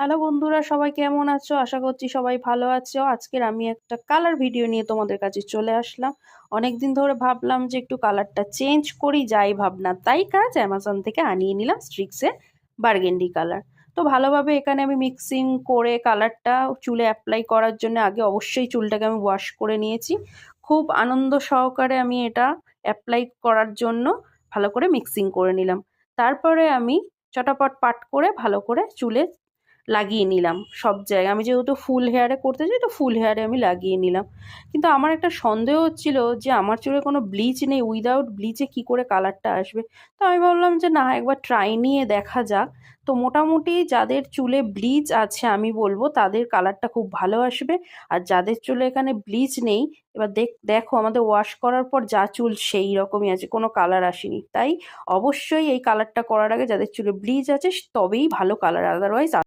Hello বন্ধুরা, সবাই কেমন আছো? আশা করছি সবাই ভালো আছো। আজকের আমি একটা কালার ভিডিও নিয়ে তোমাদের কাছে চলে আসলাম। অনেকদিন ধরে ভাবলাম যে একটু কালারটা চেঞ্জ করি, যাই ভাবনা তাই কাজ। অ্যামাজন থেকে আনিয়ে নিলাম স্ট্রিক্সের বার্গেন্ডি কালার। তো ভালোভাবে এখানে আমি মিক্সিং করে কালারটা চুলে অ্যাপ্লাই করার জন্য আগে অবশ্যই চুলটাকে আমি ওয়াশ করে নিয়েছি। খুব আনন্দ সহকারে আমি এটা অ্যাপ্লাই করার জন্য ভালো করে মিক্সিং করে নিলাম। তারপরে আমি চটাপট পাট করে ভালো করে চুলে লাগিয়ে নিলাম সব জায়গায়। আমি যেহেতু ফুল হেয়ারে করতে চাই, তো ফুল হেয়ারে আমি লাগিয়ে নিলাম। কিন্তু আমার একটা সন্দেহ হচ্ছিল যে আমার চুলে কোনো ব্লিচ নেই, উইদাউট ব্লিচে কি করে কালারটা আসবে। তো আমি ভাবলাম যে না, একবার ট্রাই নিয়ে দেখা যাক। তো মোটামুটি যাদের চুলে ব্লিচ আছে আমি বলবো তাদের কালারটা খুব ভালো আসবে। আর যাদের চুলে এখানে ব্লিচ নেই, এবার দেখো আমাদের ওয়াশ করার পর যা চুল সেই রকমই আছে, কোনো কালার আসেনি। তাই অবশ্যই এই কালারটা করার আগে যাদের চুলে ব্লিচ আছে তবেই ভালো কালার, আদারওয়াইজ